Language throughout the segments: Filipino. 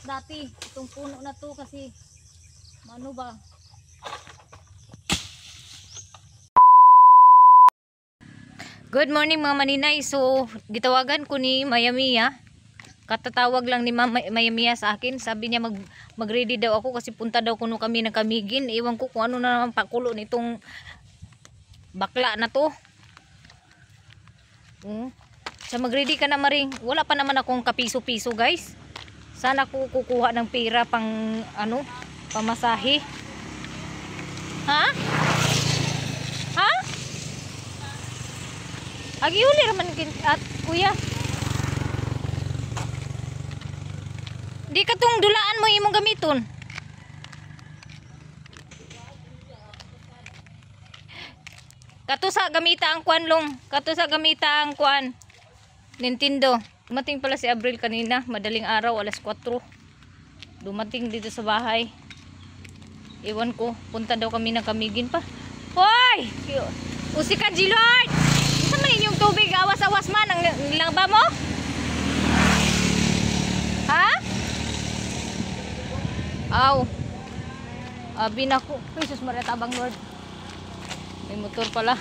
dati itong puno na to kasi ano ba. Good morning mga maninay. So gitawagan ko ni Mayamiya. Katatawag lang ni Mayamiya sa akin. Sabi niya mag-ready daw ako kasi punta daw kuno kami ng Camiguin. Iwan ko kung ano na naman pakulo nitong bakla na to. So mag-ready ka na maring. Wala pa naman akong kapiso-piso guys. Sana ko kukuha ng pera pang ano, pamasahe. Ha? Ha? Agiuli raman at kuya. Di ka tong dulaan mo imong gamiton. Kato sa gamita ang kuan long, kato sa gamita ang kuan. Nintendo. Dumating pala si Abril kanina, madaling araw, alas 4. Dumating dito sa bahay. Iwan ko, punta daw kami ng Camiguin pa. Hoy! Usi ka, G-Lord! Isa man inyong tubig, awas-awas man. Ang langba mo? Ha? Aw. Abi na ko. Jesus Maria Tabang Lord. May motor pala.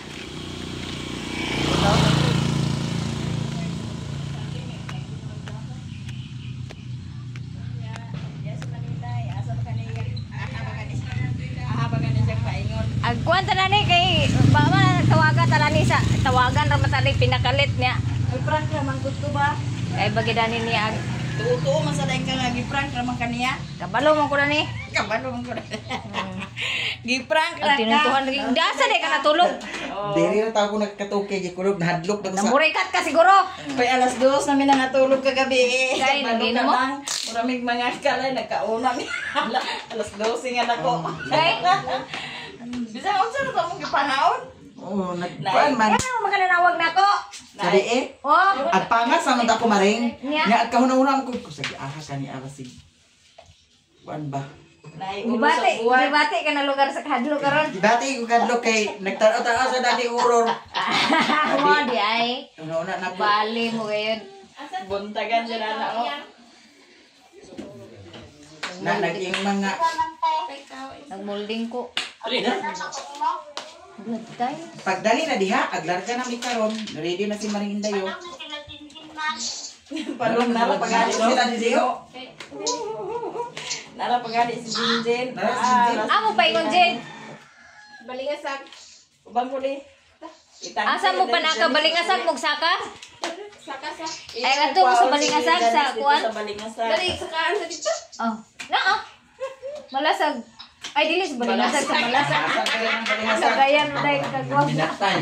Agkuan ta na ni kay bama na tawagan ta ni sa tawagan ra matali pinakalit niya. Ay prank naman gusto ba? Kay bagidani niya ag Tuo man sa daing ka nga gi-prank naman kaniya. kabalo man ko na ni. Kabalo man ko. Gi-prank ra Ang tinuntuhan lagi. Dasa di ka natulog. Diri na tao ko nagkatuke gikulog nahadlok lang sa. Namurikat ka siguro. Pay alas 2 namin na natulog kagabi. Kay, nag-inom mo? Muramig mga kalay nagkauna mi. Alas 12 nga nako. Kay, Bisang unsa na to mong gipanahon? Oo, nagkuan man. ano makananawag na ko? Sabi eh. Oh, At pangas naman ako maring. Nya. Nga at kahuna-una ko sige ahas ani awasig. Kuan ba? Nay ulo sa gibati, buwan. gibati ka na lugar sa kadlo karon. Dati ko kadlok kay nagtanaw-tanaw sa dati uror. Mo di ay. Una-una na ko. Bali mo gayon. Buntagan siya na o. Na naging mga Nagmolding ko. Gutay. pagdali na diha aglarga na mi karon. Ready na si Maring Indayo. Palong nara pagani Sila di diyo. Nara pagani si Jinjin. Nara si Jinjin. Amo pa ingon Jen. Balingasag. Ubang ko ni. Asa mo pa naka balingasag mog saka? Saka sa. Ay adto mo sa balingasag sa kuan. Sa balingasag. Dali sakaan sa dito. Oh, naa. Malasag. Ay dili sa balingasag sa malasag. Sagayan mo dai kagwag. Binatay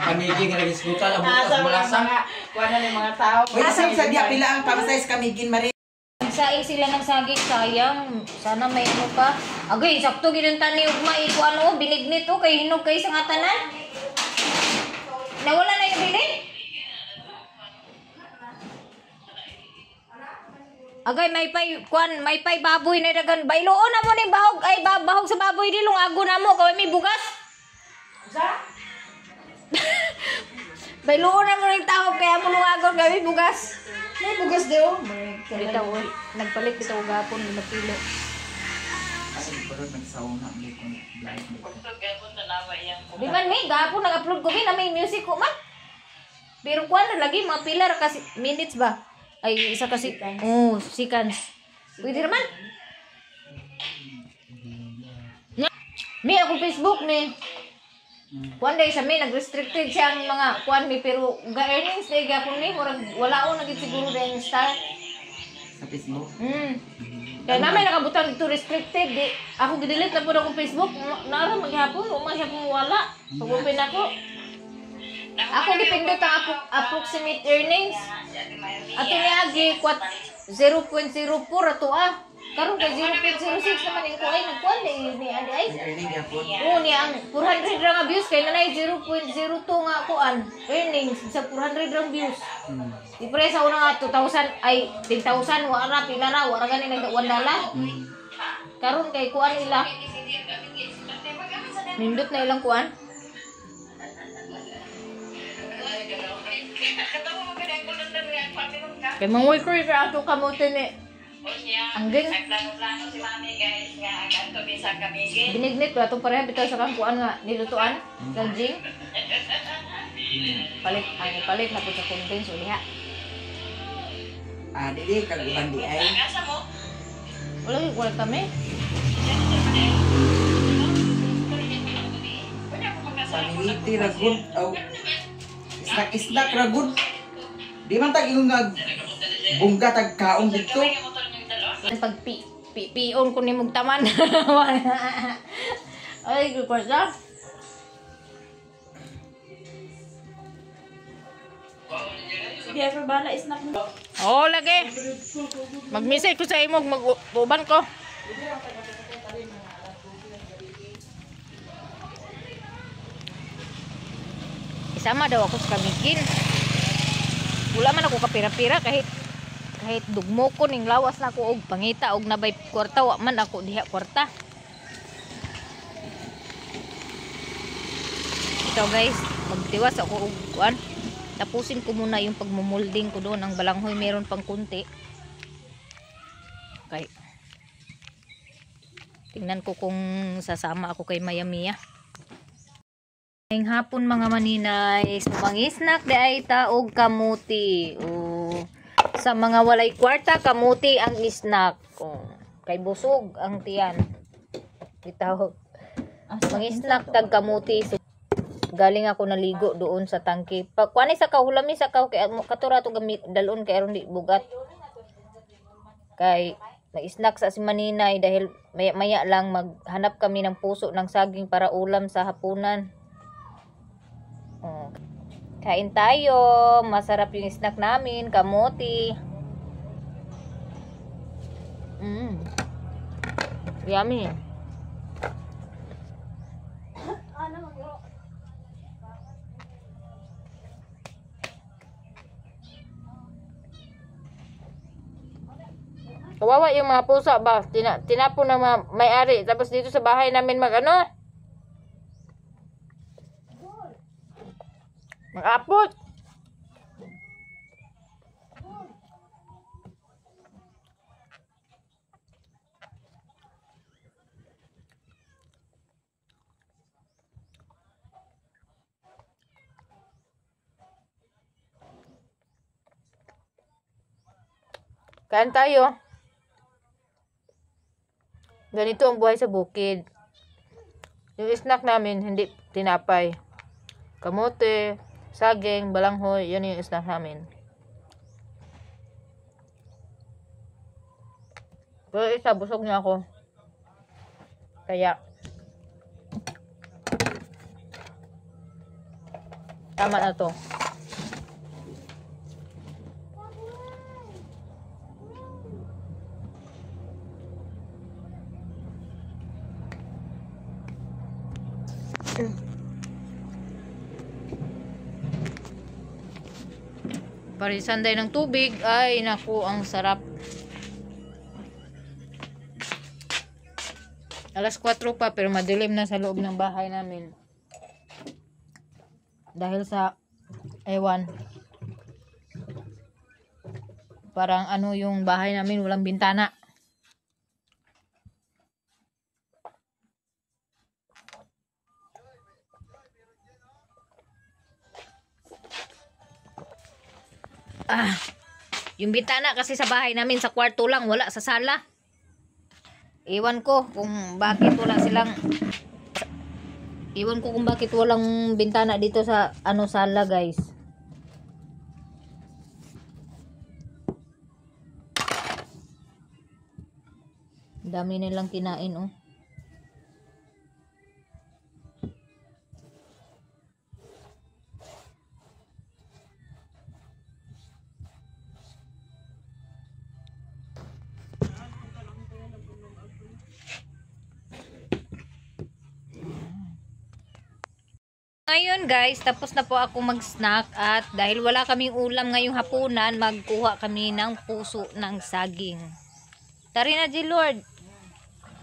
Camiguin nga nagisgutan ang Asa butas mo malasang. mga kuan na ni mga tao. Wait, sa diya pila ang pamasay sa Camiguin Maring. Nagsaing sila ng saging, sayang. Sana may ano pa. Agay, sakto ginunta ni Ugma ito ano, binignit o kay hinog kay sa nga tanan. Nawala na yung binig? Agay, may pay baboy na dagan. Bailoon na mo ni bahog, ay bahog sa baboy di lungago na mo, kaway may bugas. Bailoon na mo ng tao, kaya mo lungagon, kaway may bugas. May bugas daw. Bitaw, nagpalit bitaw gapon na kilo. Ay, pero nagsauna ang likon. Di man may gapon nag-upload ko na may music ko man. Pero kuan na lagi mga pilar kasi minutes ba? Ay isa kasi seconds. Pwede naman. May ako Facebook ni. Kuan day sa may nag-restricted siyang mga kuan mi pero ga-earnings day gapon ni wala ko nagit siguro din star. Sa Facebook. Kaya namin nakabutan dito restricted. Di, ako gidelete na po akong Facebook. Nara maghapon, umahyapon wala. Pag-open ako. Ako dipindot ang approximate earnings. Ato niya agi 0.04 ato ah. Karon kay 0.06 naman yung kuay nagkuan ni adi ay. Earning yapon. Oo ni ang 400 ra nga views kay nanay 0.02 nga kuan earnings sa 400 ra views. Di pre sa una nga 2,000 ay 10,000 wala pila ra wala gani nag $1. Karon kay kuan nila. Nindot na ilang kuan. Kay mangoy ko yung ato kamote ni Angging. Nagplano-plano si mami guys nga ang to bisa kamigin. Binignit ko atong pareha bitaw sa kangkuan nga nilutuan. Ganjing. Palit na po sa condense uliha. Dili kag uban di ay. Asa mo? Wala kami. Pamiliti ra gud. Oh. Snack ra gud. Di man tag yung bungga tag kaon dito. Pag pion ko ni mugtaman. Ay, gupasa. Di ever bala snack mo. Oh, lagi. Mag-message ko sa imo, mag-uban ko. Isama daw ako sa kamigin. Wala man ako kapira-pira kahit dugmo ko ning lawas na ako og pangita og nabay kwarta wa man ako diha kwarta. Ito guys, magtiwas ako og kuan. Tapusin ko muna yung pagmumolding ko doon. Ang balanghoy meron pang kunti. Okay. Tingnan ko kung sasama ako kay Maya Mia. Ngayong hapon mga maninay, mangisnak di ay taog kamuti. Sa mga walay kwarta, kamuti ang isnak. Kay busog ang tiyan. Itawag. Mangisnak tag kamuti. Galing ako naligo doon sa tangke. Kuani sa kahulami sa kaw kay katura to gamit dalon kay aron di bugat. Kay nag-snack sa si Maninay dahil maya lang maghanap kami ng puso ng saging para ulam sa hapunan. Kain tayo. Masarap yung snack namin, kamote. Yummy. Kawawa yung mga pusa ba? Tinapon ng mga may-ari. Tapos dito sa bahay namin mag-apot. Kain tayo. Ganito ang buhay sa bukid. Yung snack namin, hindi tinapay. Kamote, saging, balanghoy, yan yung snack namin. Pero isa, busog niya ako. Kaya, tama na to. Parisanday ng tubig. Ay, naku, ang sarap. Alas 4 pa, pero madilim na sa loob ng bahay namin. Dahil sa, ewan, parang ano yung bahay namin, walang bintana. Yung bintana kasi sa bahay namin sa kwarto lang, wala sa sala. Iwan ko kung bakit walang bintana dito sa sala, guys. Dami nilang kinain, oh. Ngayon guys, tapos na po ako mag-snack at dahil wala kaming ulam ngayong hapunan, magkuha kami ng puso ng saging. Tari na, G Lord.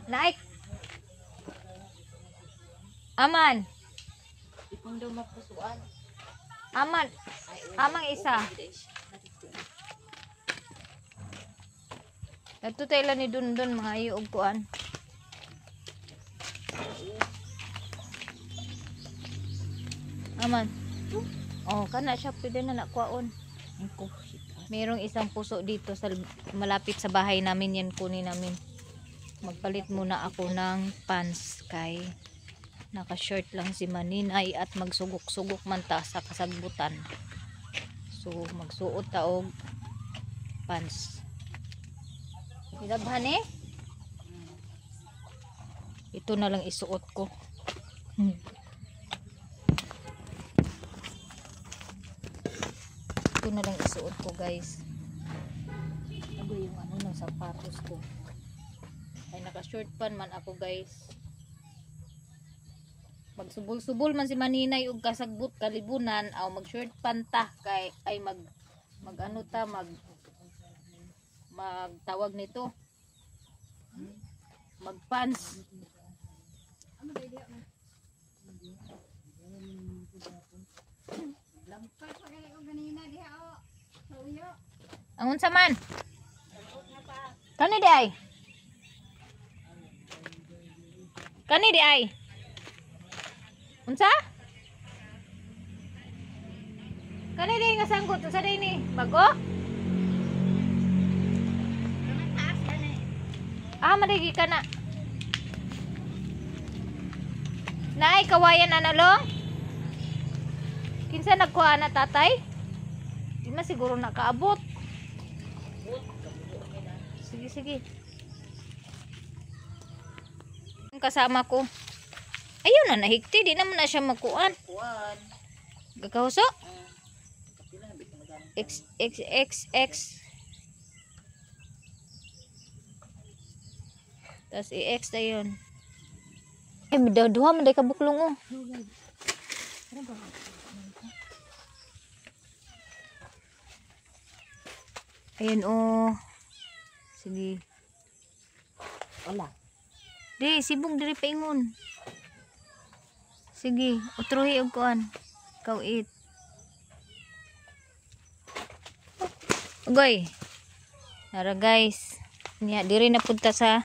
Naik. Aman. Aman. Amang isa. Ato tayo ni Dundon mga iyo og kuan. Aman. Oh, kana siya pwede na nakwaon. Merong isang puso dito sa malapit sa bahay namin, yan kunin namin. Magpalit muna ako ng pants kay naka-short lang si Maninay at magsugok-sugok man ta sa kasagbutan. So magsuot ta og pants. Ilabhan eh. Ito na lang isuot ko. Ito na lang isuot ko guys. Ako yung ano ng sapatos ko. Ay naka-short pan man ako guys. Magsubol-subol man si Maninay og kasagbot kalibunan aw mag-short pan ta kay ay mag ano ta magtawag nito. Mag-pants. Angon sa man? Kani di ay? Kani di ay? Unsa? Kani di nga sangkot sa day ni bago? Ah, marigi ka na. Naay kawayan analong? Kinsa nagkuha na tatay? Di na siguro nakaabot. Sige, sige. Ang kasama ko. Ayun na, nahigti. Di naman na siya magkuhan. Gagawso? X. Tapos i-X na yun. Eh, duha man day kabuklong oh. Ayun oh. Sige. Wala. Di, sibong diri paingon. Sige, utruhi og kuan. Kawit. Ugoy. Tara guys. Niya diri na punta sa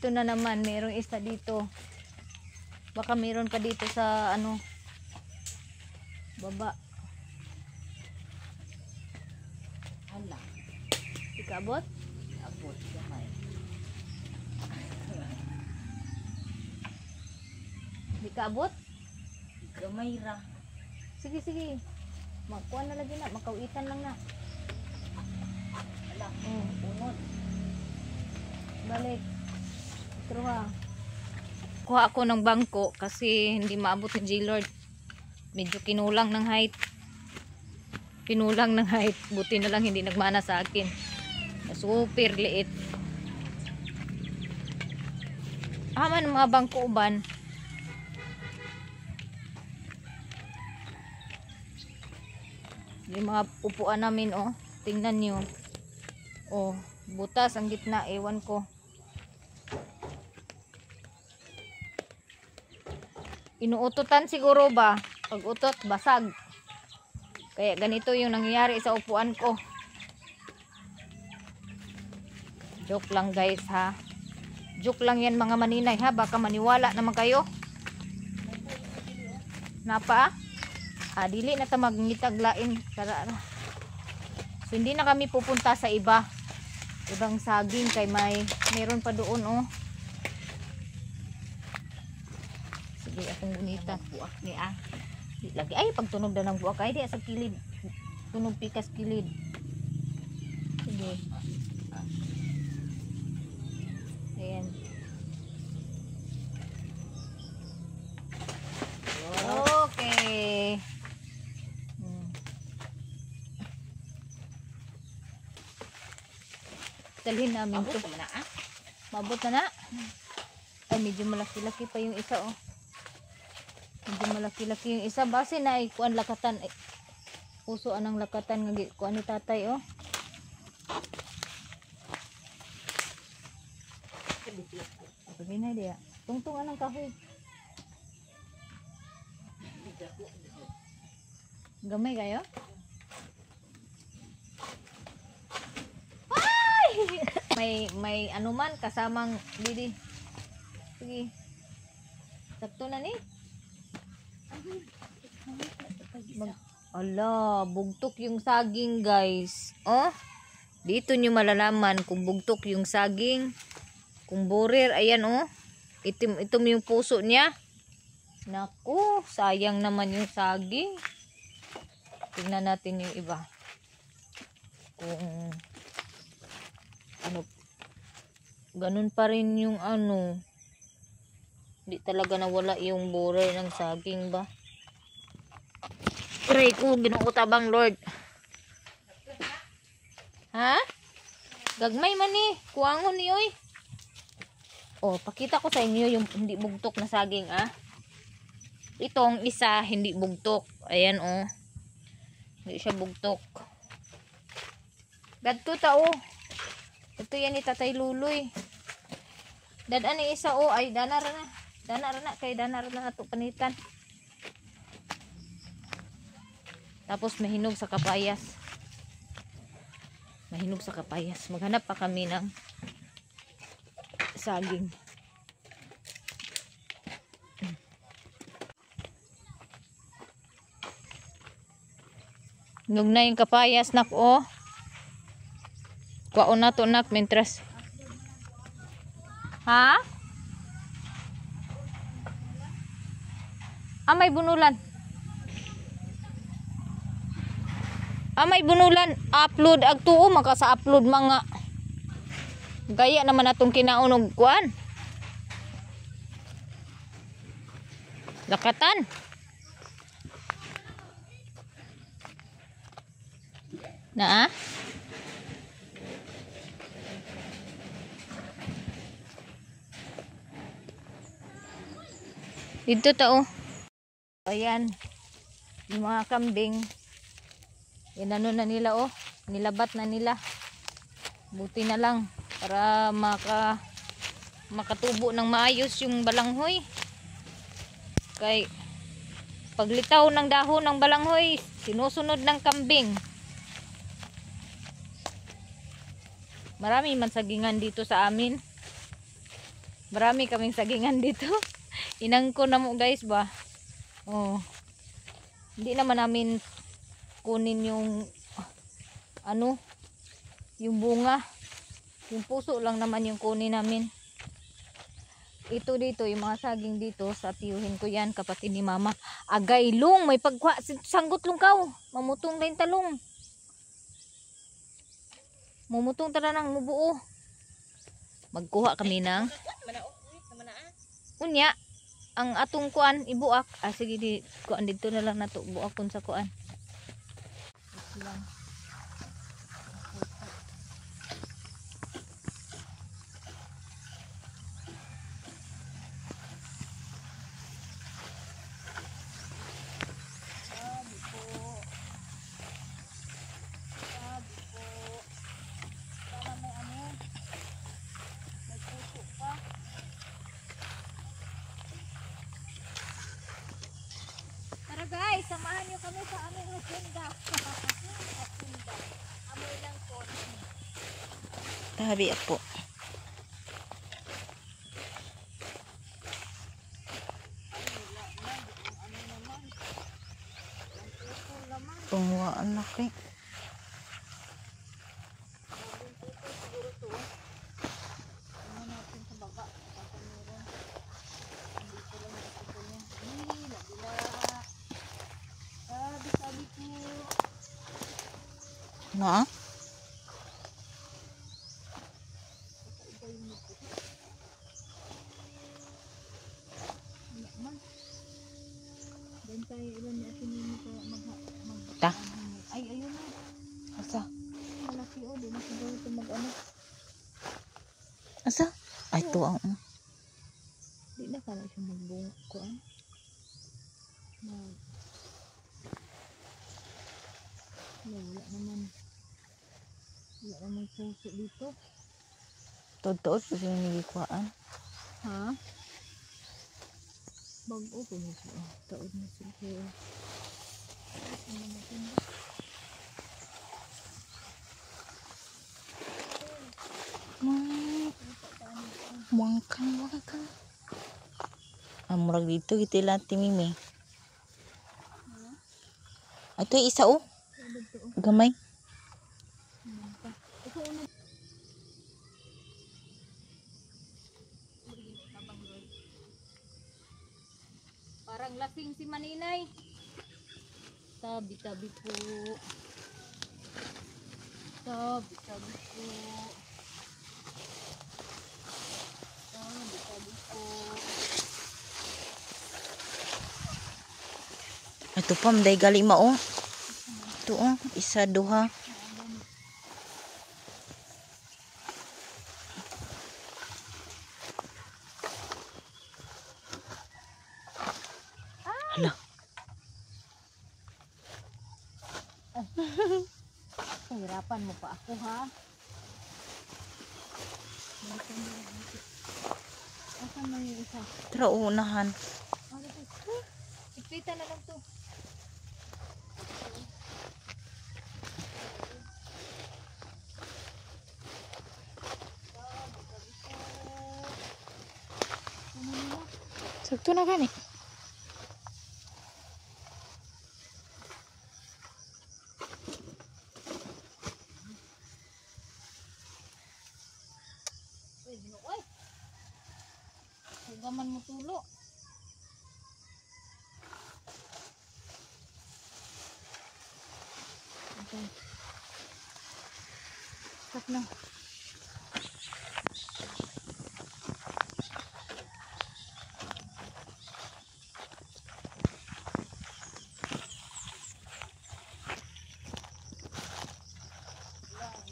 ito na naman, mayroong isa dito. Baka mayroon pa dito sa ano baba. Hala. Ikabot? Abot gamay. Ikabot? Gamay ra. Sige, sige. Magkuha na lagi na, makawitan lang na. Hala, unod. Balik. Truha. Kuha ako ng bangko kasi hindi maabot ni G-Lord. Medyo kinulang ng height. Pinulang ng height. Buti na lang hindi nagmana sa akin. Super liit. Aman mga bangko uban. Yung mga upuan namin oh. Tingnan nyo. Oh, butas ang gitna. Ewan ko. Inuutotan siguro ba? Pag utot, basag. Kaya ganito yung nangyayari sa upuan ko. Joke lang guys ha. Joke lang yan mga Maninay ha. Baka maniwala naman kayo. Napa? Dili na ta magngitaglain. So hindi na kami pupunta sa ibang saging kay mayroon pa doon oh. Sige, akong gunita. Buak ni Di lagi. Ay, pagtunog na ng buak. Ay, di sa kilid. Tunog pikas kilid. Sige. Ayan. Okay. Dalhin namin to. Mabot na na. Ay, medyo malaki-laki pa yung isa oh. Medyo malaki-laki yung isa. Base na ay kuan lakatan. Puso anang lakatan nga kuan ni tatay oh. Sabi na dia. Tungtung anang kahoy. Gamay kayo? Ay! may ano man kasamang didi. Sige. Sakto na ni. Ala, bugtok yung saging, guys. Oh. Dito nyo malalaman kung bugtok yung saging. Kung borer, ayan oh. Itim yung puso niya. Naku, sayang naman yung saging. Tingnan natin yung iba. Kung ano, ganun pa rin yung ano. Hindi talaga nawala yung borer ng saging ba? Pray ko, ginuutabang Lord. Ha? Gagmay man ni. Kuwangon ni oy. Oh, pakita ko sa inyo yung hindi bugtok na saging ah. Itong isa hindi bugtok. Ayan oh. Hindi siya bugtok. Dadto tao. Ito yan ni Tatay Luloy. Dadan ni isa oh ay danar na. Danar na kay danar na ato panitan. Tapos mahinog sa kapayas. Mahinog sa kapayas. Maghanap pa kami ng saging. Hinog na yung kapayas nak oh. Kuwaon na to nak mentras. Ha? May bunulan. May bunulan. Upload agtuo maka sa upload mga. Gaya naman atong kinaunog kuan. Lakatan. Na dito tao. Ayan. Yung mga kambing. Inano na nila oh. Nilabat na nila. Buti na lang para makatubo ng maayos yung balanghoy. Kay paglitaw ng dahon ng balanghoy, sinusunod ng kambing. Marami man sagingan dito sa amin. Marami kaming sagingan dito. Inangko na mo guys ba. Oh. Hindi naman namin kunin yung ano, yung bunga. Yung puso lang naman yung kunin namin. Ito dito, yung mga saging dito, sa tiyuhin ko yan, kapatid ni mama. Agay lung, may pagkwa, sanggot lung kaw. Mamutong din talong. Mamutong tara ng mubuo. Magkuha kami ng unya. Ang atong kuan ibuak. Sige di kuan dito na lang nato buakon sa kuan. Guys, samahan nyo kami sa aming hacienda. Hacienda. Amoy lang po. Tabi po. Tunguan na kay. Na? Ta? Ay, ayun na. Asa? Malaki o, di na siguro ito mag-ano. Asa? Ay, ito ang... Di na ka na siya magbunga ko, wala naman. Wala naman puso dito. Totoo po siya nilikuan. Ha? Bago po mo siya. Taod na siya. Ano natin ba? Wangkang. Murag dito gitila timimi. Ito isa oh. Gamay. Parang lasing si Maninay. Tabi-tabi po. Tabi-tabi po. Tabi-tabi po. Ito pa mday gali mao. Ito oh, isa duha. Hala. Hirapan mo pa ako ha. Asan mo yung isa? Tara unahan. Ipitan na lang to. Sakto na gani. Uy. Hugaman mo tulo. Okay. Stop na.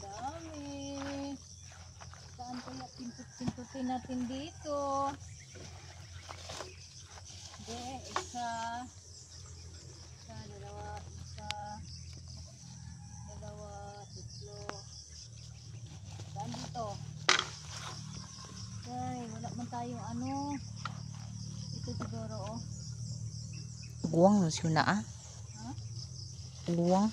Dami. Saan kaya pintutin natin dito? Hindi, isa, dalawa, tatlo. Saan dito? Ay, wala man tayong ano. Ito siguro oh. Guwang na siya na ah. Ha? Guwang.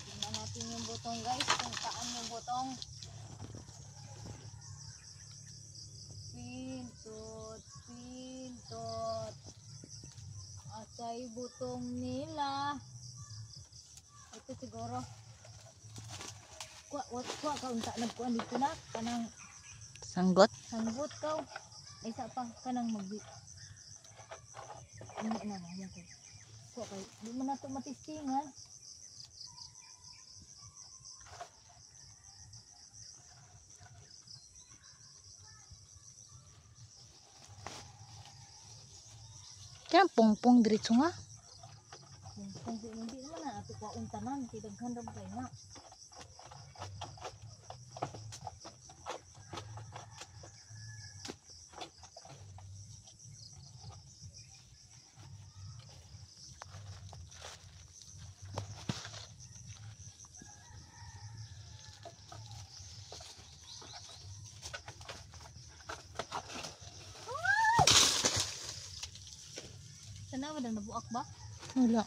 Tingnan natin yung butong guys, kung saan yung butong. Pintot. Asay butong nila. Ito siguro. Kuha ka unta nagkuan dito na kanang Sanggot. sanggot ka. Ay sa pa kanang magbi. Ano na mo ko. Kuha kay di mo na to matistingan. Kaya pongpong diretso nga. Kung hindi naman na ato kuha untanan kay daghan ra kay na. Sana wala nabuak ba? Wala.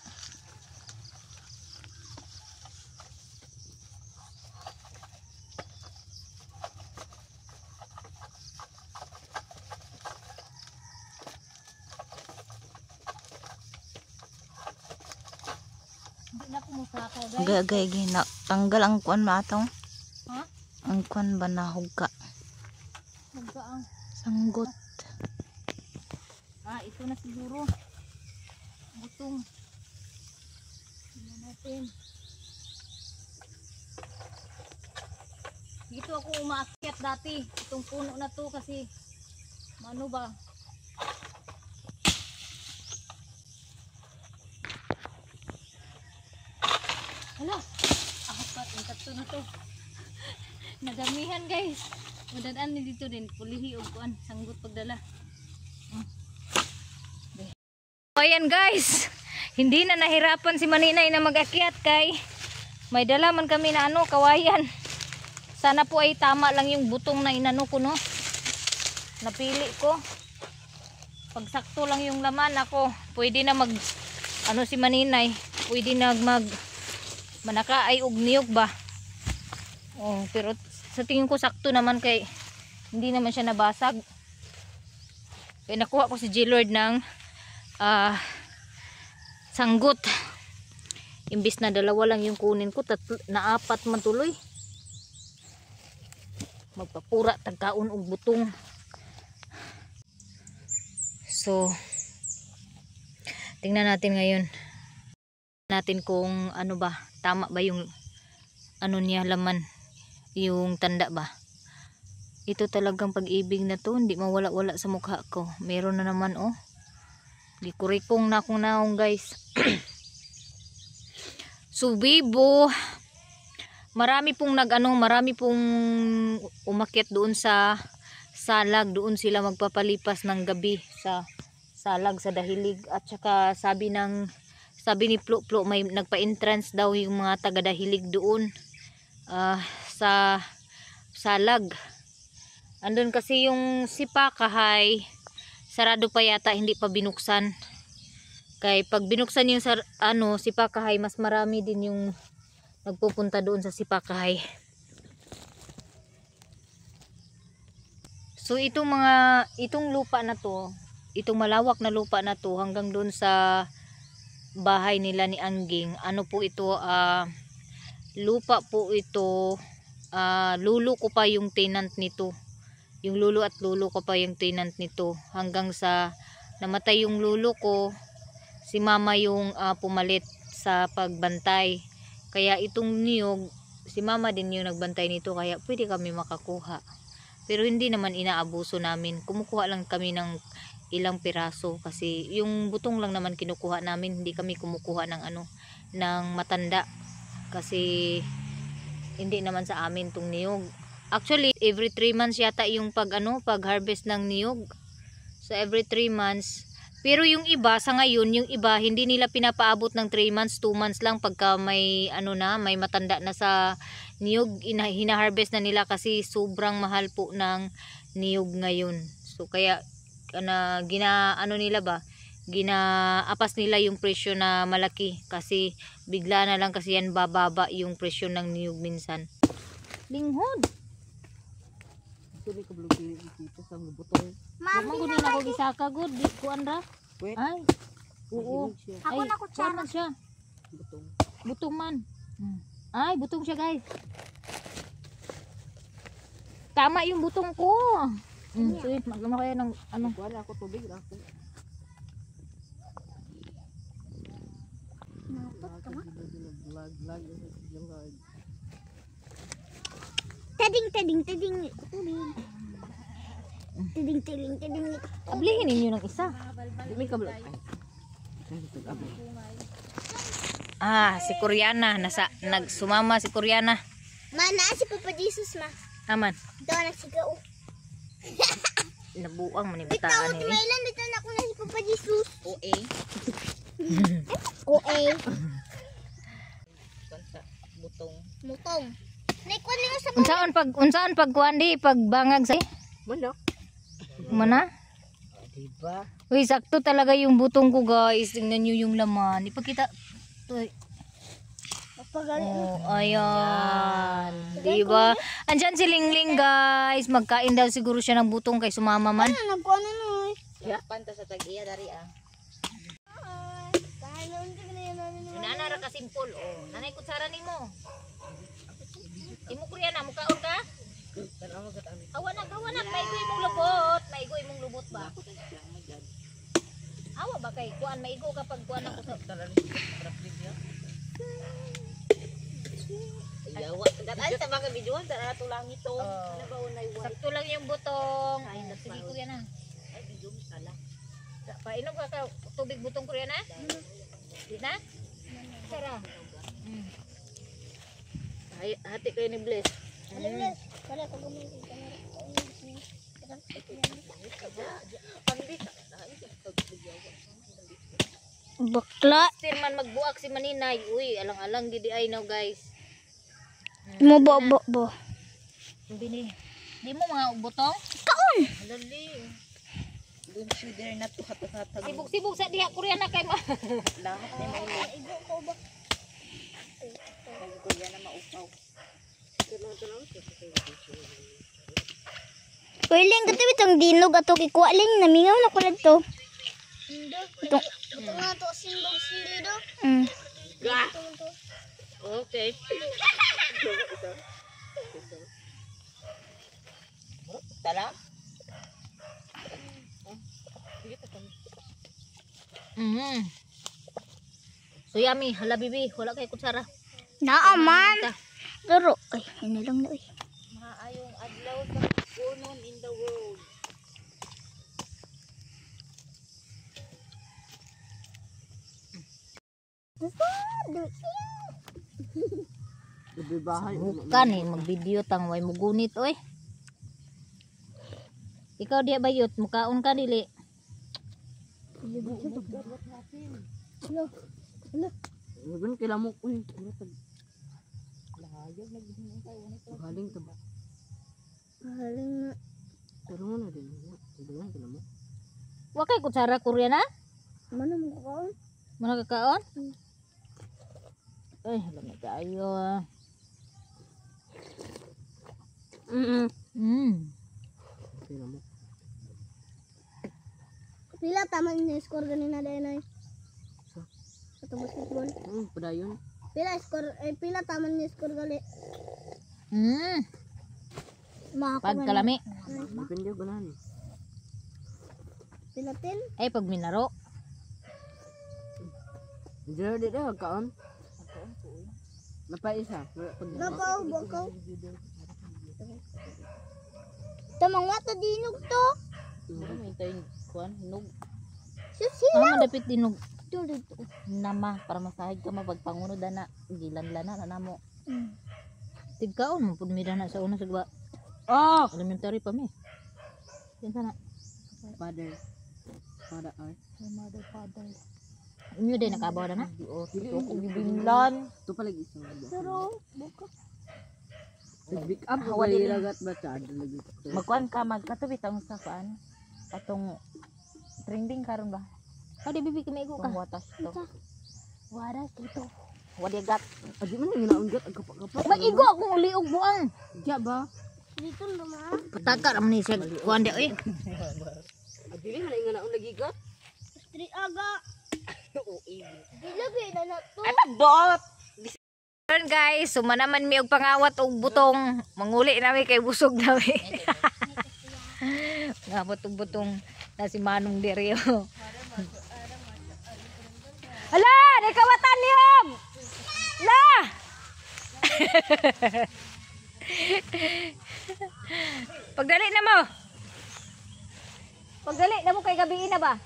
Hindi na ko musaka guys. Gagay gina. Tanggal ang kuan matong. Ha? Ang kuan ba nahugka? Magkaang. Sanggot. Ito na siguro. Butong. Tingnan natin. Dito ako umaakyat dati. Itong puno na to kasi ano ba? Hala! Apat, ang tatlo na to. Nadamihan guys. Madadaan ni dito din. Pulihi o kuan. Sanggot pagdala. So ayan guys. Hindi na nahirapan si Maninay na mag-akyat kay may dala man kami na ano, kawayan. Sana po ay tama lang yung butong na inano ko no. Napili ko. Pag sakto lang yung laman ako, pwede na mag ano si Maninay, pwede na mag manaka ay og niyog ba. Oh, pero sa tingin ko sakto naman kay hindi naman siya nabasag. Kaya nakuha ko si J-Lord ng sanggot. Imbis na 2 lang yung kunin ko, na 4 man tuloy. Magpapura tagkaon og butong. So tingnan natin ngayon natin kung ano ba, tama ba yung ano niya laman, yung tanda ba. Ito talagang pag-ibig na to, hindi mawala-wala sa mukha ko. Meron na naman oh. Gikurikong na akong naong guys. So Bibo, marami pong marami pong umakyat doon sa salag, doon sila magpapalipas ng gabi sa salag sa Dahilig. At saka sabi ni Plo may nagpa-entrance daw yung mga taga Dahilig doon sa salag. Andun kasi yung Sipakahay, sarado pa yata, hindi pa binuksan. Kaya pag binuksan yung Sipakahay, mas marami din yung nagpupunta doon sa Sipakahay. So itong lupa na to, itong malawak na lupa na to hanggang doon sa bahay nila ni Angging, ano po ito, lupa po ito, lulo ko pa yung tenant nito. Yung lulo at lulo ko pa yung tenant nito. Hanggang sa namatay yung lulo ko, si mama yung pumalit sa pagbantay. Kaya itong niyog, si mama din yung nagbantay nito, kaya pwede kami makakuha. Pero hindi naman inaabuso namin. Kumukuha lang kami ng ilang piraso kasi yung butong lang naman kinukuha namin, hindi kami kumukuha ng ng matanda kasi hindi naman sa amin tong niyog. Actually every 3 months yata yung pag harvest ng niyog. So every 3 months. Pero yung iba sa ngayon, yung iba hindi nila pinapaabot ng 3 months, 2 months lang pagka may may matanda na sa niyog, hina-harvest na nila kasi sobrang mahal po ng niyog ngayon. So kaya ginaapas nila yung presyo na malaki kasi bigla na lang kasi yan bababa yung presyo ng niyog minsan. Linghod. Tuloy ka blue dito sa butong. Mami na ako gisaka good, di kuan ra. Wait. Ay. Oo. Ako na kutsara siya. Butong. Butong man. Ay, butong siya, guys. Tama yung butong ko. Sige, magano kaya ng Wala ako tubig ra ako. Tading. Ablihin ninyo ng isa. Dimi ka blue. Si Koreana. Nagsumama si Koreana. Mana si Papa Jesus ma. Aman. Doon nagsigaw. Nabuang Bitaw, manibataan ni. tumailan dito na ako na si Papa Jesus. OA. OA. Butong. Mutong. Naikwan niyo sa Unsaan pag kuan di pagbangag sa Manok. mana? Diba? Uy, sakto talaga yung butong ko, guys. Tingnan nyo yung laman. Ipakita. Oh, ayan. Diba? Andyan si Lingling, guys. Magkain daw siguro siya ng butong kay sumama man. nagkuan na Ya, panta sa tag-iya dari Nanara ka simple. Oh, nanay kutsara nimo. Imo Koreana, mukaon ka? Awanak. Maigoy mong lubot ba? Awa ba kay kuan maigo kapag kuan ako sa Ayawa. Ay, sa mga biduan, sa tulang ito. sakto lang yung butong. Ay, sige Koreana. Ay, bidum sala. Painom ka tubig butong Koreana? Di na? Sara. Ay, hati kayo ni Bless. Wala ko gumawa ng kamera. Bakla. Still man magbuak si Maninay. Uy, alang-alang gidi ay now, guys. Mo bo. Bini. Di mo mga butong? Kaon. Dali. Don't you dare not to hatag-hatag. Sibuk-sibuk sa diha Koreana kay ma. Lahat ni Maylin. Igo ko ba? Kuiling ka tabi itong dinog ato kikuha ling namingaw na kulad to. Ito nga to simbang sili do. Okay. Tala. So yummy. Hala bibi. Wala kay kutsara. Naaman. Pero ay ini lang na. Maayong adlaw sa punon in the world. Bukan eh. Mag-video tang way mugunit oy. Ikaw dia bayot. Mukaon ka dili. Uban kila mo uy. Lahayag galing ta ba? Galing na. Pero mo na din. Uban kila mo. Wa kay kutsara Korean ha? Mana mo kaon? Mana kakaon? Ay, lamig tayo ah. Kila mo. Pila tama ni score ganina dai nay. Sa? Ato basketball. Padayon. Pila score pila tama ni score gali. Pag kalami. Depende ko na ni. Pila 10. Ay, pag minaro. Diyan di daw kaon. Napay isa. Bakaw. Tamang wata dinog to. Hintayin kuan hinog. Sila. Madapit dinog. Dito. Nama, para masahid ka mapagpangunod na. Gilan-lana na namo. Tigkaon mo pud mida na sa una sa gaba. Oh! Elementary pa mi. Yan sana. Father art. Father. Inyo din nakabaw na na. Dili ko Binlan. to palagi isa. Pero buka. Big up ko kay ragat ba chad lagi. Magkuan ka magkatubi tang sa kuan. Atong trending karon ba? Adi bibi kami igo ka. Watas to. Waras ito. Wadigat. Adi man ginaungot ang kapak-kapak. Maigo akong uliog buang. Diya ba? Dito naman. Pataka ra man ni siya kuan di oy. Adi rin halay nga naon lagi gat. Street aga. Dilagay na na to. Ay pagbot. Karon guys, suma naman mi og pangawat og butong. Manguli nami kay busog nami. Ngabot og butong na si Manong Dirio. Hala, nakawatan niyog. La! Pagdali na mo. Pagdali na mo kay gabi na ba?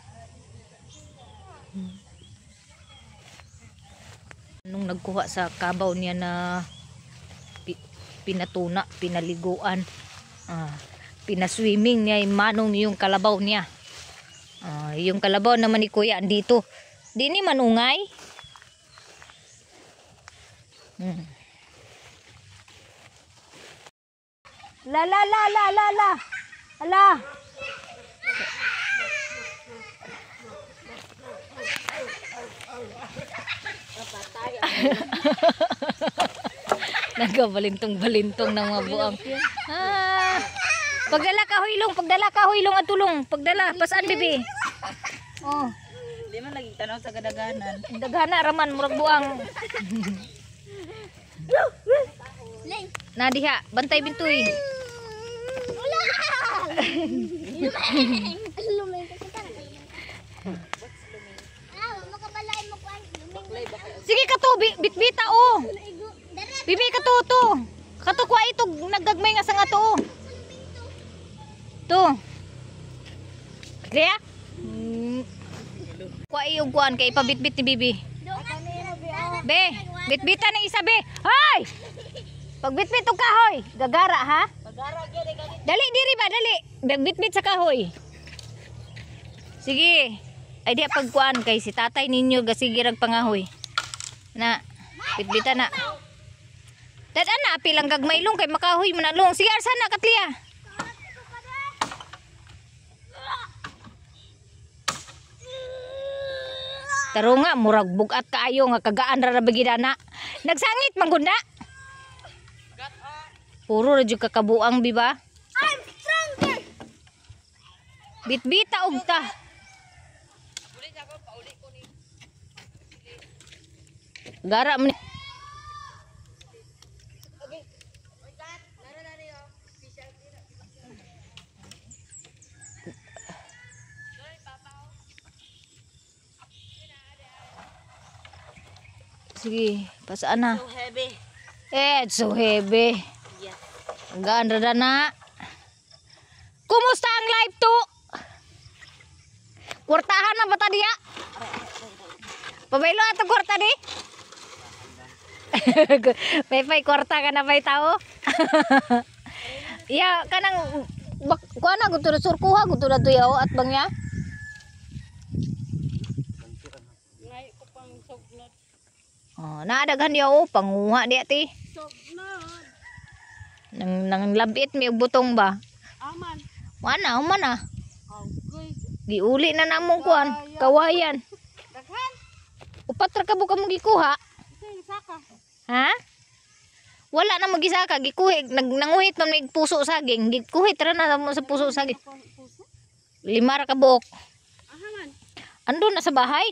Nung nagkuha sa kabaw niya na pinatuna, pinaliguan, pinaswimming niya yung Manong yung kalabaw niya. Yung kalabaw naman ni Kuya andito. Di ni manungay. La. Ala. Nagabalintong-balintong ng mga buang. Pagdala ka huylong at tulong. Pagdala, pasaan bibi? Oh. Di man lagi tanaw sa kadaganan. Daghana raman murag buang. Nadiha, bantay bintuy. Lumay ka kita. Makabalay mo kuan. Sige ka to, bitbita oh. Bibi ka to. Kato kwa ito naggagmay nga sa nga to. To. Kaya? Kwa iyong kuan kay pabitbit ni Bibi. Be, bitbita na isa be. Hoy! Pagbitbit og kahoy, gagara ha? Dali diri ba, dali. Bitbit sa kahoy. Sige. Ay di pagkuan kay si tatay ninyo gasige rag pangahoy. Na, bitbita na. Dadan na pilang gagmaylong kay makahoy manalong. Sige arsa na Katlia. Taro nga, murag bugat kaayo nga kagaan ra bagida na. Nagsangit manggunda. Puro ra jud kakabuang biba. I'm stronger. Bitbita og ta. Gara man. Sige, pasaan na. So heavy. It's so heavy. Yes. Hanggang rada na. Kumusta ang live to? Kwartahan na ba ta diya? Pabaylo ato kwarta di? Pay kwarta ka na pay tao? Ya, kanang kuha na gusto na surkuha, gusto na tuyaw at bangya? Ngay ko pang sognod. Oh, naadaghan diya oh, panguha diya ti. Sognod. Nang labit may butong ba? Aman. Mana? Okay. Giuli na namong kuan, kawayan. Daghan. Upat ra ka mo gikuha. Sing saka. Ha? Wala na magisaka, gikuhi, nanguhit man may puso saging, gikuhit ra na mo sa puso saging. Puso. 5 ra ka buok. Aman. Andun na sa bahay.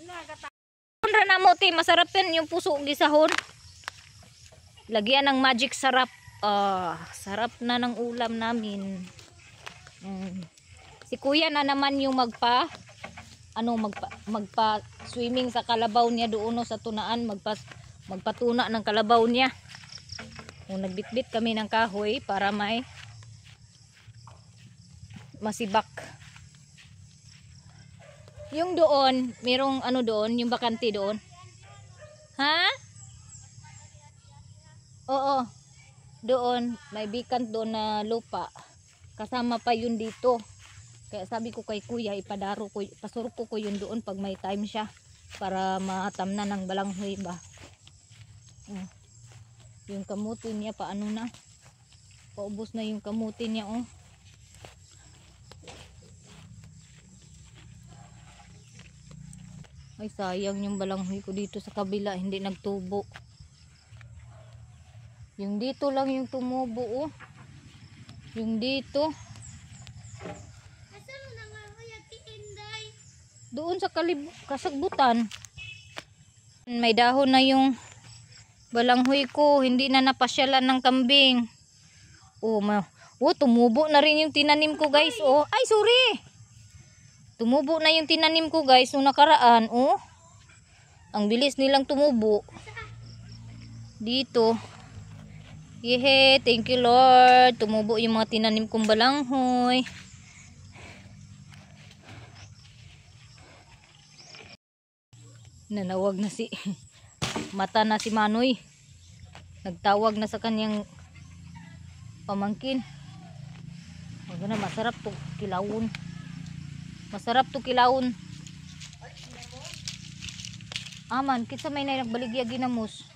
Nagata. Ra na mo ti, masarap yan yung puso gisahon. Lagyan ng magic sarap. Sarap na ng ulam namin. Si kuya na naman yung magpa swimming sa kalabaw niya doon sa tunaan, magpatuna ng kalabaw niya. Kung nagbitbit kami ng kahoy para may masibak. Yung doon, merong doon, yung bakante doon. Ha? Oo. Doon, may vacant doon na lupa. Kasama pa yun dito. Kaya sabi ko kay kuya, pasurko ko yun doon pag may time siya. Para matamnan ng balanghoy ba. Yung kamuti niya, paano na? Paubos na yung kamuti niya, oh. Ay, sayang yung balanghoy ko dito sa kabila, hindi nagtubo. Yung dito lang yung tumubo, oh. Yung dito. Asan mo na nga kaya tiinday? Doon sa kasagbutan. May dahon na yung balanghoy ko, hindi na napasyalan ng kambing. Tumubo na rin yung tinanim ko, guys. Oh, ay sorry. Tumubo na yung tinanim ko, guys, nung nakaraan. Oh. Ang bilis nilang tumubo. Dito. Yehe, thank you Lord. Tumubo yung mga tinanim kong balanghoy. Nanawag na mata na si Manoy. Nagtawag na sa kanyang pamangkin. Magana, masarap to kilawon. Masarap to kilawon. Aman, kitsa may nagbaligya ginamos.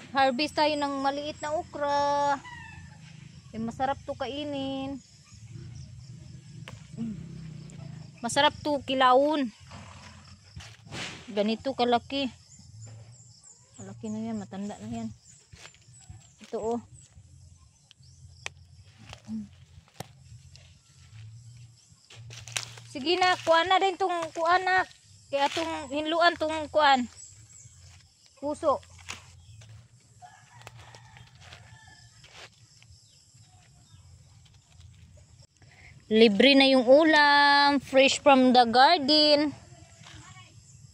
Harvest tayo ng maliit na okra. Masarap to kainin. Masarap to kilawon. Ganito kalaki. Malaki na yan, matanda na yan. Ito oh. Sige na, kuan na din tong kuan na. Kaya tong hinluan tong kuan. Puso. Libre na yung ulam, fresh from the garden.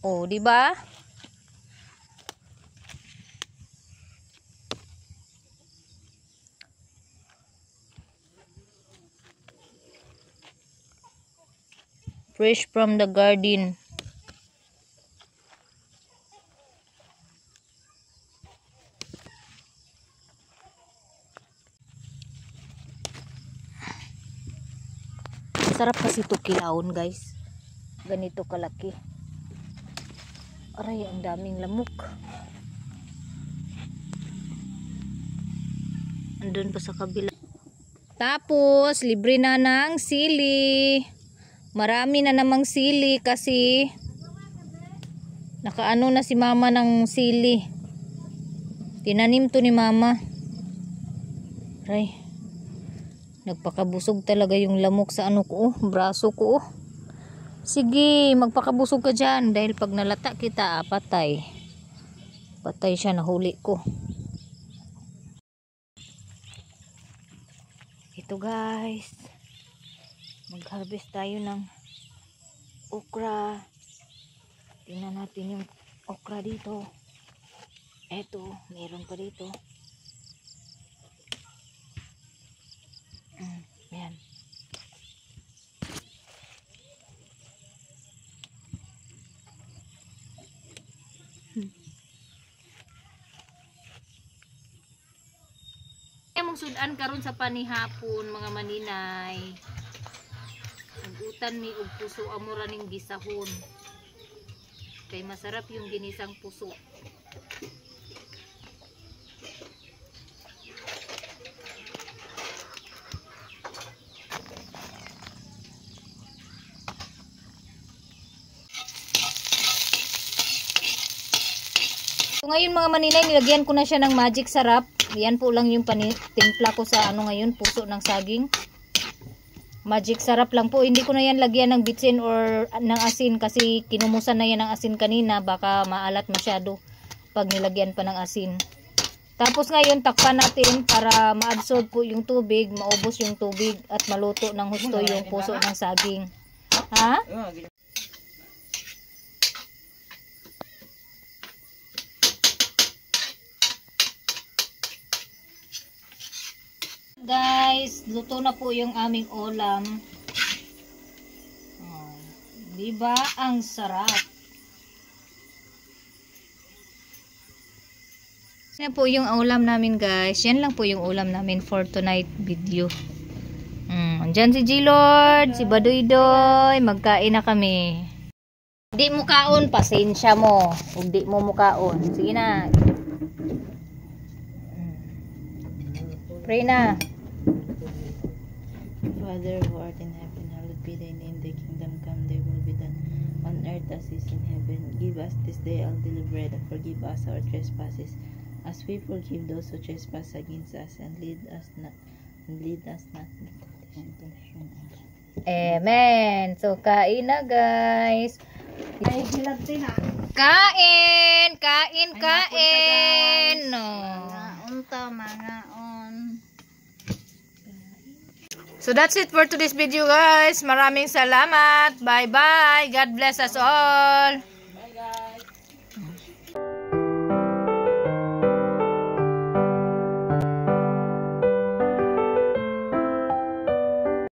Oh, di ba? Fresh from the garden. Sarap kasi ito kilawon, guys. Ganito kalaki. Aray, ang daming lamok. Andun pa sa kabila. Tapos, libre na ng sili. Marami na namang sili kasi Nakaano na si mama ng sili. Tinanim to ni mama. Aray. Nagpakabusog talaga yung lamok sa ano ko, braso ko. Sige, magpakabusog ka dyan. Dahil pag nalata kita, patay. Patay siya, nahuli ko. Ito guys. Mag-harvest tayo ng okra. Tingnan natin yung okra dito. Eto, meron pa dito. Ayan. Mong sudan karon sa panihapon mga maninay. Ugutan mi og puso amo ra ning gisahon. Kay masarap yung ginisang puso. So ngayon mga maninay, nilagyan ko na siya ng magic sarap. Yan po lang yung timpla ko sa ano ngayon, puso ng saging. Magic sarap lang po. Hindi ko na yan lagyan ng bitsin or ng asin kasi kinumusan na yan ng asin kanina. Baka maalat masyado pag nilagyan pa ng asin. Tapos ngayon takpan natin para ma-absorb po yung tubig, maubos yung tubig at maluto ng husto yung puso ng saging. Ha? Guys, luto na po yung aming ulam. Oh, diba? Ang sarap. Yan po yung ulam namin guys. Yan lang po yung ulam namin for tonight video. Andyan si G-Lord, si Baduydoy. Magkain na kami. Di mo kaon, pasensya mo. Kung di mo mukaon. Sige na. Pray na. Father who art in heaven, hallowed be thy name, thy kingdom come, thy will be done on earth as is in heaven. Give us this day our daily bread, and forgive us our trespasses, as we forgive those who trespass against us, and lead us not into temptation. Amen. So, kain na guys. Kain! Kain! Kain! No. Unta mga on. So, that's it for today's video guys. Maraming salamat. Bye-bye. God bless us all.